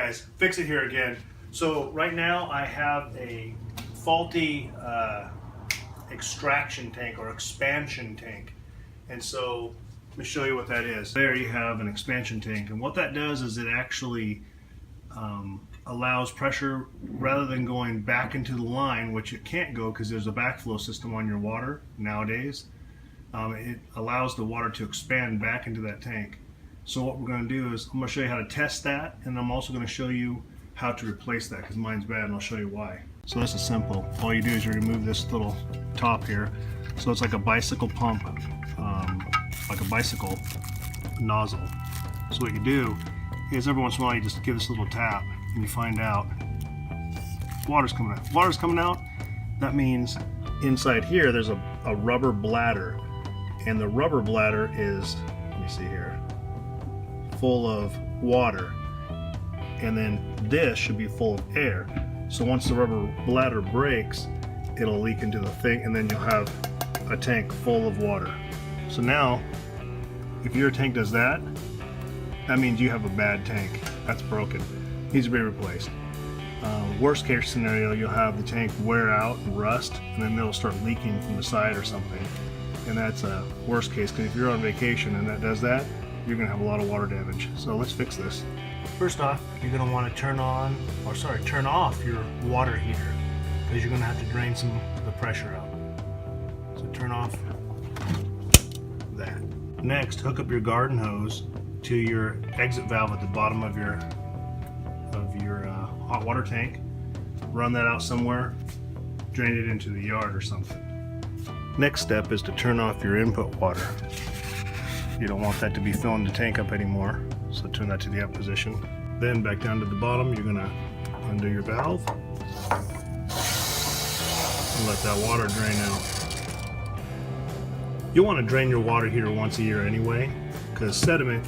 guys, Fix It here again. So right now I have a faulty extraction tank or expansion tank, and so let me show you what that is. There you have an expansion tank, and what that does is it actually allows pressure rather than going back into the line, which it can't go because there's a backflow system on your water nowadays. It allows the water to expand back into that tank. So what we're going to do is I'm going to show you how to test that, and I'm also going to show you how to replace that because mine's bad, and I'll show you why. So this is simple. All you do is you remove this little top here. So it's like a bicycle pump, like a bicycle nozzle. So what you do is every once in a while you just give this a little tap and you find out water's coming out. Water's coming out, that means inside here there's a rubber bladder, and the rubber bladder is, let me see here, full of water, and then this should be full of air. So once the rubber bladder breaks, it'll leak into the thing, and then you'll have a tank full of water. So now, if your tank does that, that means you have a bad tank. That's broken. Needs to be replaced. Worst case scenario, you'll have the tank wear out and rust, and then it'll start leaking from the side or something. And that's a worst case, because if you're on vacation and that does that, you're going to have a lot of water damage. So let's fix this. First off, you're going to want to turn off your water heater, because you're going to have to drain some of the pressure out. So turn off that. Next, hook up your garden hose to your exit valve at the bottom of your hot water tank. Run that out somewhere, drain it into the yard or something. Next step is to turn off your input water. You don't want that to be filling the tank up anymore, so turn that to the up position. Then back down to the bottom, you're going to undo your valve and let that water drain out. You'll want to drain your water heater once a year anyway, because sediment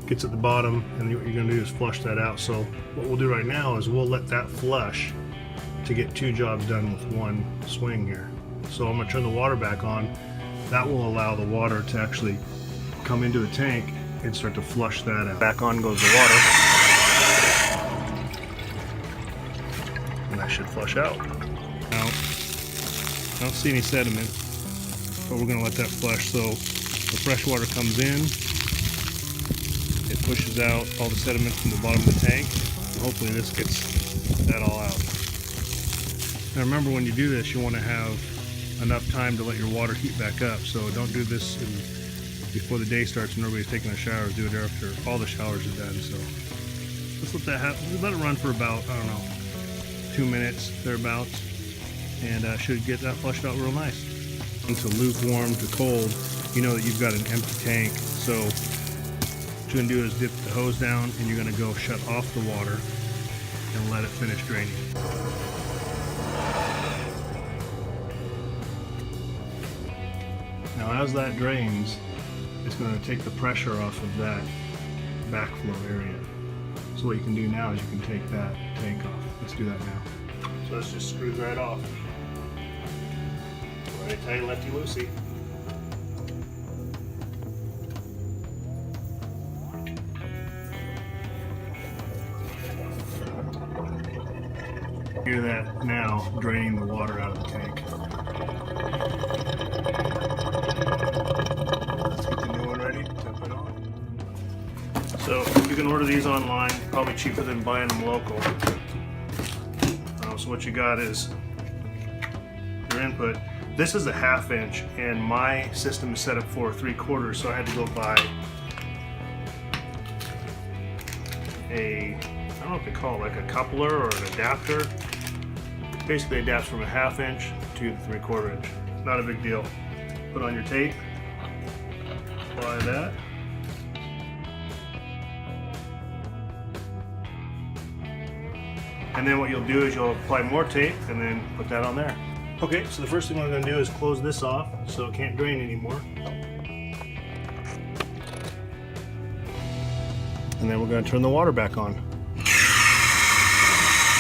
gets at the bottom, and what you're going to do is flush that out. So what we'll do right now is we'll let that flush to get two jobs done with one swing here. So I'm going to turn the water back on. That will allow the water to actually come into the tank and start to flush that out. Back on goes the water, and that should flush out. Now, I don't see any sediment, but we're going to let that flush. So the fresh water comes in, it pushes out all the sediment from the bottom of the tank, and hopefully this gets that all out. Now remember, when you do this, you want to have enough time to let your water heat back up. So don't do this before the day starts and nobody's taking a shower. Do it after all the showers are done. So let's let that happen. Let it run for about, I don't know, 2 minutes thereabouts, and should get that flushed out real nice. Into lukewarm to cold, you know that you've got an empty tank. So what you're going to do is dip the hose down, and you're going to go shut off the water and let it finish draining. Now as that drains, it's going to take the pressure off of that backflow area. So what you can do now is you can take that tank off. Let's do that now. So let's just screw right off. Righty tighty, lefty loosey. Hear that now draining the water out of the tank. Let's get the new one ready to put on. So you can order these online, probably cheaper than buying them local. So what you got is your input. This is a 1/2 inch, and my system is set up for 3/4, so I had to go buy I don't know what they call it, like a coupler or an adapter. Basically adapts from a 1/2 inch to the 3/4 inch. Not a big deal. Put on your tape, apply that. And then what you'll do is you'll apply more tape and then put that on there. Okay, so the first thing I'm going to do is close this off so it can't drain anymore. And then we're going to turn the water back on.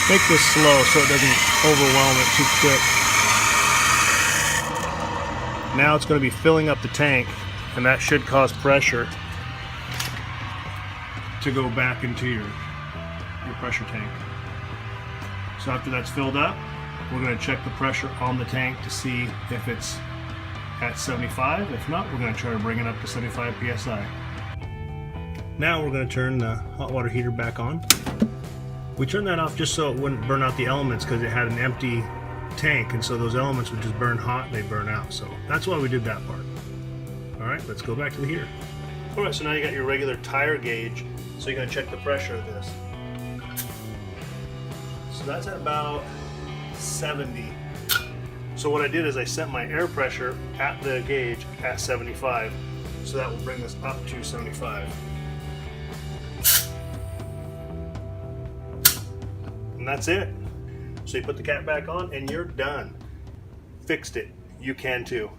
Make this slow so it doesn't overwhelm it too quick. Now it's going to be filling up the tank, and that should cause pressure to go back into your pressure tank. So after that's filled up, we're going to check the pressure on the tank to see if it's at 75. If not, we're going to try to bring it up to 75 psi. Now we're going to turn the hot water heater back on. We turned that off just so it wouldn't burn out the elements, because it had an empty tank, and so those elements would just burn hot and they burn out. So that's why we did that part. Alright, let's go back to the heater. Alright, so now you got your regular tire gauge, so you're going to check the pressure of this. So that's at about 70. So what I did is I set my air pressure at the gauge at 75, so that will bring this up to 75. And that's it. So you put the cap back on and you're done. Fixed it. You can too.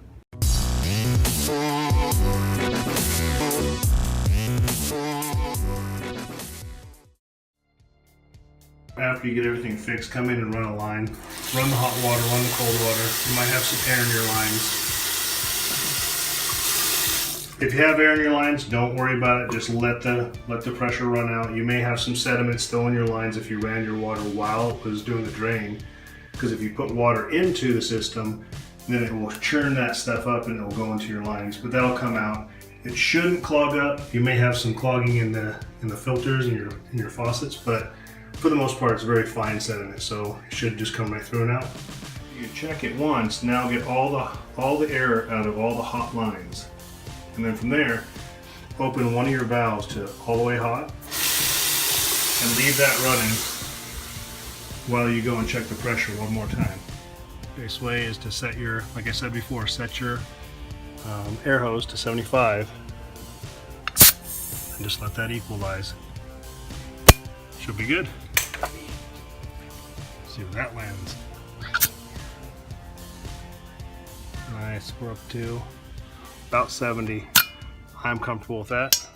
After you get everything fixed, come in and run a line. Run the hot water, run the cold water. You might have some air in your lines. If you have air in your lines, don't worry about it. Just let the pressure run out. You may have some sediment still in your lines if you ran your water while it was doing the drain. Because if you put water into the system, then it will churn that stuff up and it will go into your lines. But that'll come out. It shouldn't clog up. You may have some clogging in the filters in your faucets, but for the most part, it's very fine sediment, so it should just come right through and out. You check it once. Now get all the air out of all the hot lines. And then from there, open one of your valves to all the way hot and leave that running while you go and check the pressure one more time. Best way is to set your, like I said before, set your air hose to 75 and just let that equalize. Should be good. See where that lands. Nice, we're up to about 70. I'm comfortable with that.